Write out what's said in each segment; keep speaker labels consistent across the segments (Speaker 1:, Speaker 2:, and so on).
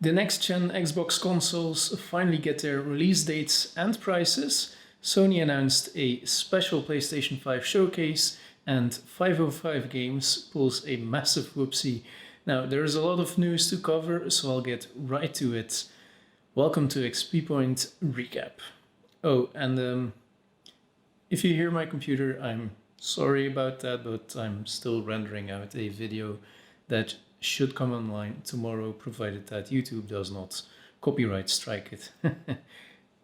Speaker 1: The next-gen Xbox consoles finally get their release dates and prices. Sony announced a special PlayStation 5 showcase, and 505 Games pulls a massive whoopsie. Now, there's a lot of news to cover, so I'll get right to it. Welcome to XPpoint Recap. Oh, and if you hear my computer, I'm sorry about that, but I'm still rendering out a video that should come online tomorrow, provided that YouTube does not copyright strike it.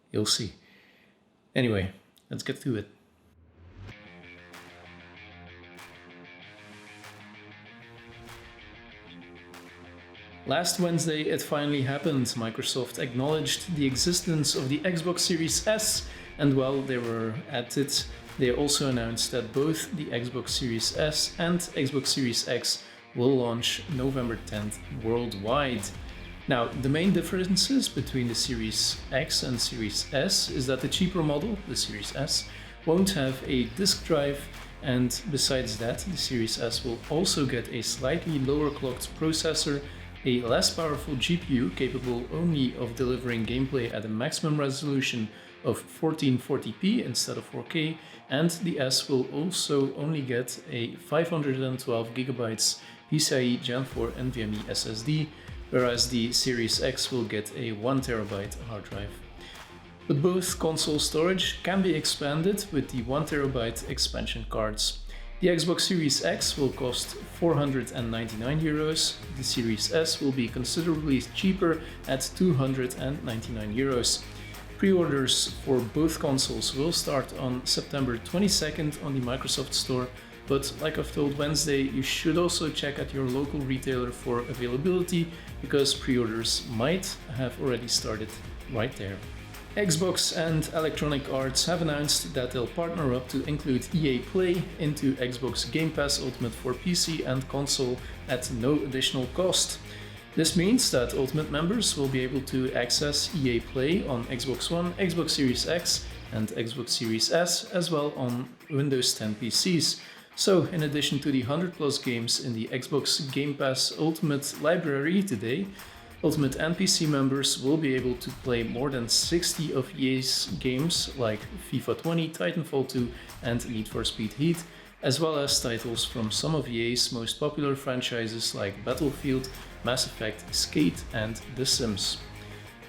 Speaker 1: You'll see. Anyway, let's get to it. Last Wednesday, it finally happened. Microsoft acknowledged the existence of the Xbox Series S, and while they were at it, they also announced that both the Xbox Series S and Xbox Series X will launch November 10th worldwide. Now, the main differences between the Series X and Series S is that the cheaper model, the Series S, won't have a disk drive, and besides that, the Series S will also get a slightly lower clocked processor, a less powerful GPU capable only of delivering gameplay at a maximum resolution of 1440p instead of 4K, and the S will also only get a 512GB PCIe Gen 4 NVMe SSD, whereas the Series X will get a 1TB hard drive. But both console storage can be expanded with the 1TB expansion cards. The Xbox Series X will cost €499, the Series S will be considerably cheaper at €299. Pre-orders for both consoles will start on September 22nd on the Microsoft Store, but like I've told Wednesday, you should also check at your local retailer for availability, because pre-orders might have already started right there. Xbox and Electronic Arts have announced that they'll partner up to include EA Play into Xbox Game Pass Ultimate for PC and console at no additional cost. This means that Ultimate members will be able to access EA Play on Xbox One, Xbox Series X and Xbox Series S, as well on Windows 10 PCs. So, in addition to the 100+ games in the Xbox Game Pass Ultimate library today, Ultimate and PC members will be able to play more than 60 of EA's games like FIFA 20, Titanfall 2 and Need for Speed Heat, as well as titles from some of EA's most popular franchises like Battlefield, Mass Effect, Skate and The Sims.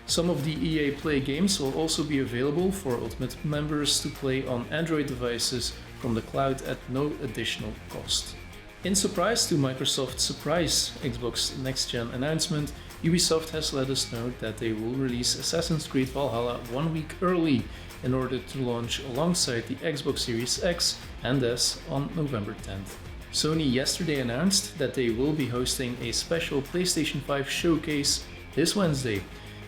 Speaker 1: Some of the EA Play games will also be available for Ultimate members to play on Android devices from the cloud at no additional cost. In surprise to Microsoft's surprise Xbox Next Gen announcement, Ubisoft has let us know that they will release Assassin's Creed Valhalla 1 week early in order to launch alongside the Xbox Series X and S on November 10th. Sony yesterday announced that they will be hosting a special PlayStation 5 showcase this Wednesday.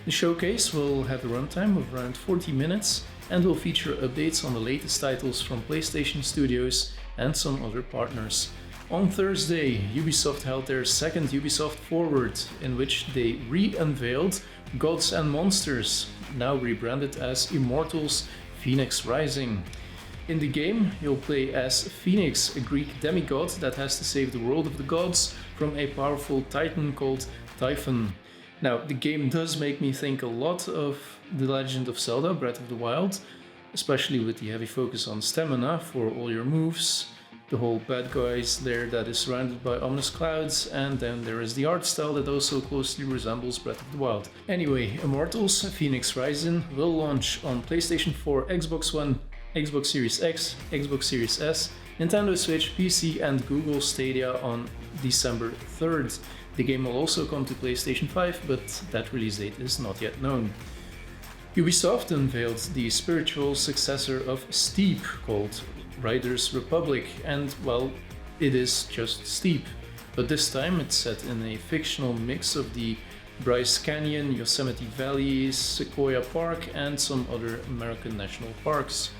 Speaker 1: The showcase will have a runtime of around 40 minutes and will feature updates on the latest titles from PlayStation Studios and some other partners. On Thursday, Ubisoft held their second Ubisoft Forward, in which they re-unveiled Gods and Monsters, now rebranded as Immortals Phoenix Rising. In the game, you'll play as Phoenix, a Greek demigod that has to save the world of the gods from a powerful titan called Typhon. Now, the game does make me think a lot of The Legend of Zelda Breath of the Wild, especially with the heavy focus on stamina for all your moves, the whole bad guys there that is surrounded by ominous clouds, and then there is the art style that also closely resembles Breath of the Wild. Anyway, Immortals Phoenix Rising will launch on PlayStation 4, Xbox One, Xbox Series X, Xbox Series S, Nintendo Switch, PC and Google Stadia on December 3rd. The game will also come to PlayStation 5, but that release date is not yet known. Ubisoft unveiled the spiritual successor of Steep, called Riders Republic, and well, it is just Steep, but this time it's set in a fictional mix of the Bryce Canyon, Yosemite Valley, Sequoia Park and some other American national parks.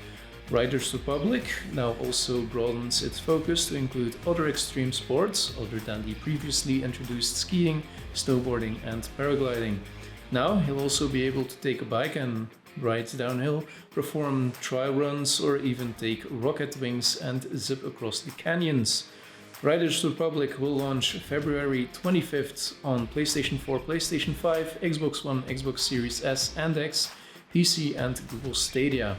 Speaker 1: Riders Republic now also broadens its focus to include other extreme sports other than the previously introduced skiing, snowboarding and paragliding. Now you'll also be able to take a bike and ride downhill, perform trial runs or even take rocket wings and zip across the canyons. Riders Republic will launch February 25th on PlayStation 4, PlayStation 5, Xbox One, Xbox Series S and X, PC and Google Stadia.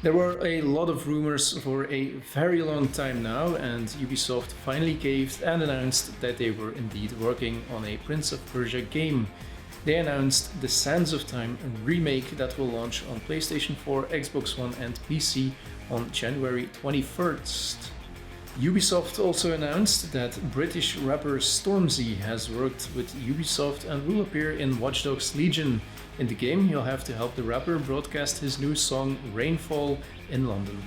Speaker 1: There were a lot of rumors for a very long time now, and Ubisoft finally caved and announced that they were indeed working on a Prince of Persia game. They announced The Sands of Time, a remake that will launch on PlayStation 4, Xbox One and PC on January 21st. Ubisoft also announced that British rapper Stormzy has worked with Ubisoft and will appear in Watch Dogs Legion. In the game, you'll have to help the rapper broadcast his new song Rainfall in London.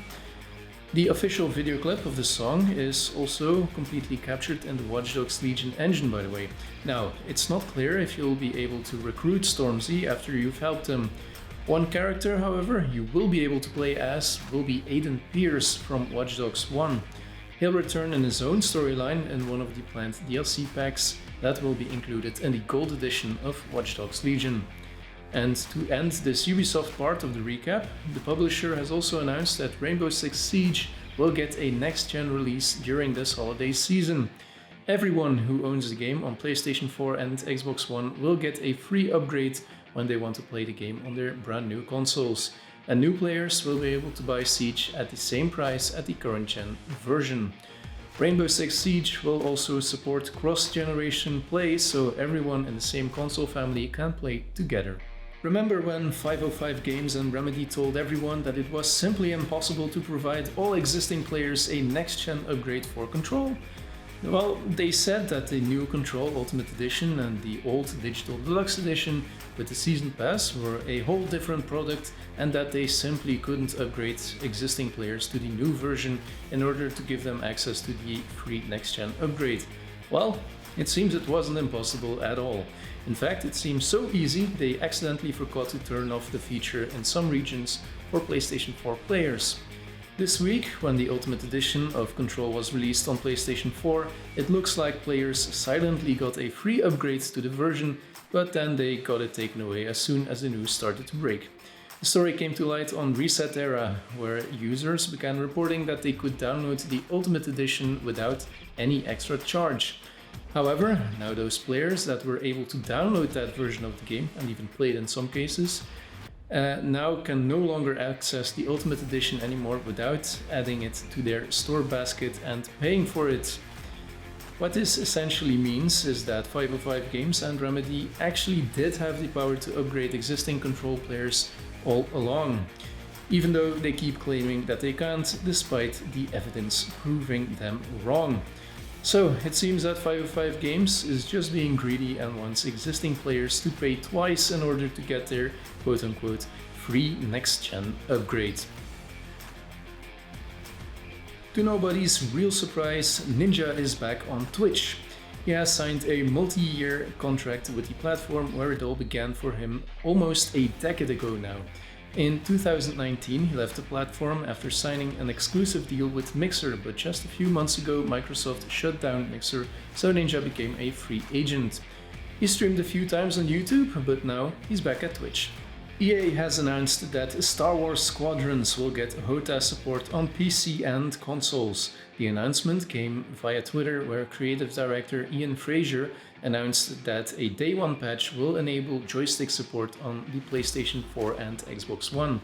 Speaker 1: The official video clip of the song is also completely captured in the Watch Dogs Legion engine, by the way. Now, it's not clear if you'll be able to recruit Stormzy after you've helped him. One character, however, you will be able to play as will be Aiden Pierce from Watch Dogs 1. He'll return in his own storyline in one of the planned DLC packs that will be included in the Gold Edition of Watch Dogs Legion. And to end this Ubisoft part of the recap, the publisher has also announced that Rainbow Six Siege will get a next-gen release during this holiday season. Everyone who owns the game on PlayStation 4 and Xbox One will get a free upgrade when they want to play the game on their brand new consoles. And new players will be able to buy Siege at the same price as the current-gen version. Rainbow Six Siege will also support cross-generation play, so everyone in the same console family can play together. Remember when 505 Games and Remedy told everyone that it was simply impossible to provide all existing players a next-gen upgrade for Control? Well, they said that the new Control Ultimate Edition and the old Digital Deluxe Edition with the Season Pass were a whole different product, and that they simply couldn't upgrade existing players to the new version in order to give them access to the free next-gen upgrade. Well, it seems it wasn't impossible at all. In fact, it seems so easy they accidentally forgot to turn off the feature in some regions for PlayStation 4 players. This week, when the Ultimate Edition of Control was released on PlayStation 4, it looks like players silently got a free upgrade to the version, but then they got it taken away as soon as the news started to break. The story came to light on Reset Era, where users began reporting that they could download the Ultimate Edition without any extra charge. However, now those players that were able to download that version of the game, and even play it in some cases, now can no longer access the Ultimate Edition anymore without adding it to their store basket and paying for it. What this essentially means is that 505 Games and Remedy actually did have the power to upgrade existing Control players all along, even though they keep claiming that they can't, despite the evidence proving them wrong. So it seems that 505 Games is just being greedy and wants existing players to pay twice in order to get their quote-unquote free next-gen upgrade. To nobody's real surprise, Ninja is back on Twitch. He has signed a multi-year contract with the platform where it all began for him almost a decade ago now. In 2019, he left the platform after signing an exclusive deal with Mixer, but just a few months ago Microsoft shut down Mixer, so Ninja became a free agent. He streamed a few times on YouTube, but now he's back at Twitch. EA has announced that Star Wars Squadrons will get HOTAS support on PC and consoles. The announcement came via Twitter, where creative director Ian Fraser announced that a Day 1 patch will enable joystick support on the PlayStation 4 and Xbox One.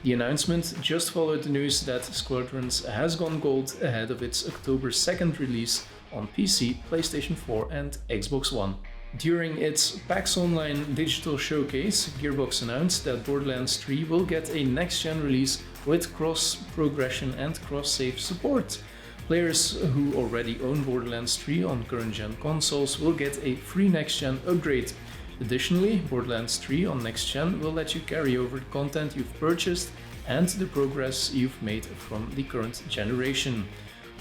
Speaker 1: The announcement just followed the news that Squadrons has gone gold ahead of its October 2nd release on PC, PlayStation 4 and Xbox One. During its PAX Online digital showcase, Gearbox announced that Borderlands 3 will get a next-gen release with cross-progression and cross-save support. Players who already own Borderlands 3 on current-gen consoles will get a free next-gen upgrade. Additionally, Borderlands 3 on next-gen will let you carry over the content you've purchased and the progress you've made from the current generation.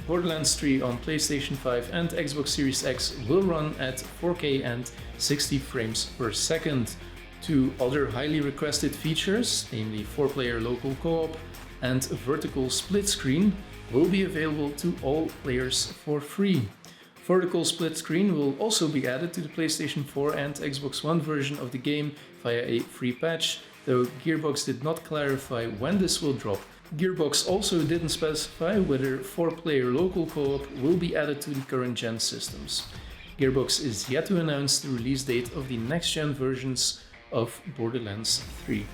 Speaker 1: Borderlands 3 on PlayStation 5 and Xbox Series X will run at 4K and 60 frames per second. Two other highly requested features, namely 4-player local co-op and vertical split screen, will be available to all players for free. Vertical split screen will also be added to the PlayStation 4 and Xbox One version of the game via a free patch, though Gearbox did not clarify when this will drop. Gearbox also didn't specify whether 4-player local co-op will be added to the current gen systems. Gearbox is yet to announce the release date of the next-gen versions of Borderlands 3.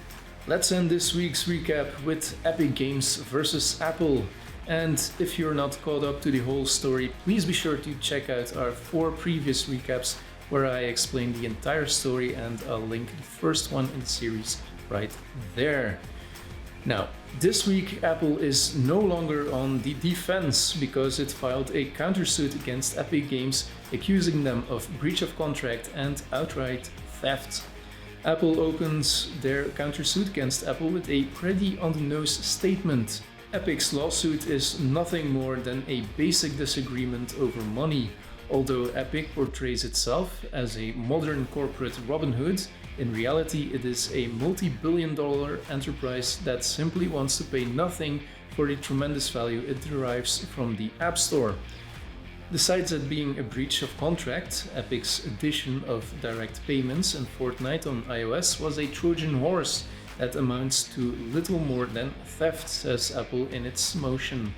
Speaker 1: Let's end this week's recap with Epic Games versus Apple. And if you're not caught up to the whole story, please be sure to check out our 4 previous recaps where I explain the entire story, and I'll link the first one in the series right there. Now, this week Apple is no longer on the defense because it filed a countersuit against Epic Games, accusing them of breach of contract and outright theft. Apple opens their countersuit against Apple with a pretty on-the-nose statement. Epic's lawsuit is nothing more than a basic disagreement over money. Although Epic portrays itself as a modern corporate Robin Hood, in reality it is a multi-billion-dollar enterprise that simply wants to pay nothing for the tremendous value it derives from the App Store. Besides it being a breach of contract, Epic's addition of direct payments in Fortnite on iOS was a Trojan horse that amounts to little more than theft, says Apple in its motion.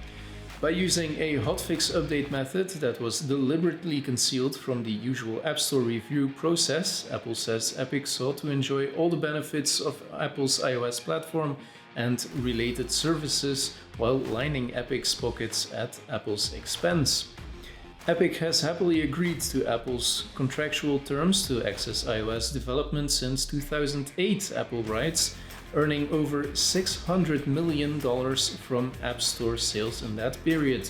Speaker 1: By using a hotfix update method that was deliberately concealed from the usual App Store review process, Apple says Epic sought to enjoy all the benefits of Apple's iOS platform and related services while lining Epic's pockets at Apple's expense. Epic has happily agreed to Apple's contractual terms to access iOS development since 2008, Apple writes, earning over $600 million from App Store sales in that period.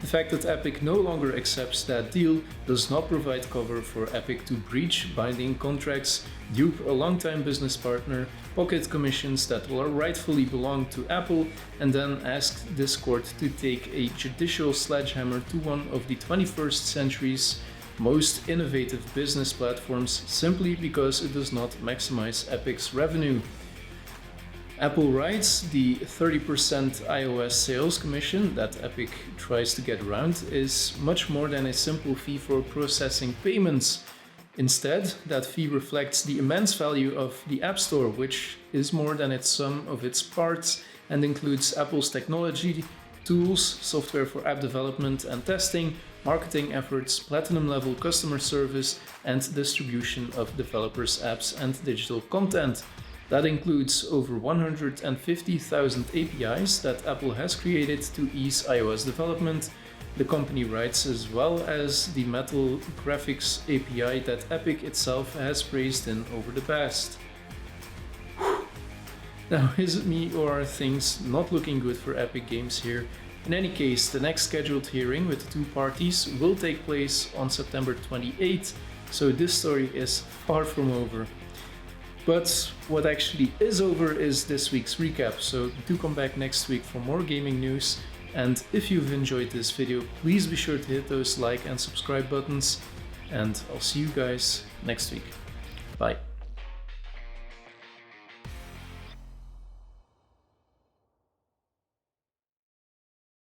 Speaker 1: The fact that Epic no longer accepts that deal does not provide cover for Epic to breach binding contracts, dupe a longtime business partner, pocket commissions that will rightfully belong to Apple, and then ask this court to take a judicial sledgehammer to one of the 21st century's most innovative business platforms simply because it does not maximize Epic's revenue. Apple writes the 30% iOS sales commission that Epic tries to get around is much more than a simple fee for processing payments. Instead, that fee reflects the immense value of the App Store, which is more than its sum of its parts and includes Apple's technology, tools, software for app development and testing, marketing efforts, platinum-level customer service, and distribution of developers' apps and digital content. That includes over 150,000 APIs that Apple has created to ease iOS development, the company writes, as well as the Metal Graphics API that Epic itself has praised in over the past. Now, is it me or are things not looking good for Epic Games here? In any case, the next scheduled hearing with the two parties will take place on September 28th, so this story is far from over. But what actually is over is this week's recap, so do come back next week for more gaming news. And if you've enjoyed this video, please be sure to hit those like and subscribe buttons, and I'll see you guys next week. Bye.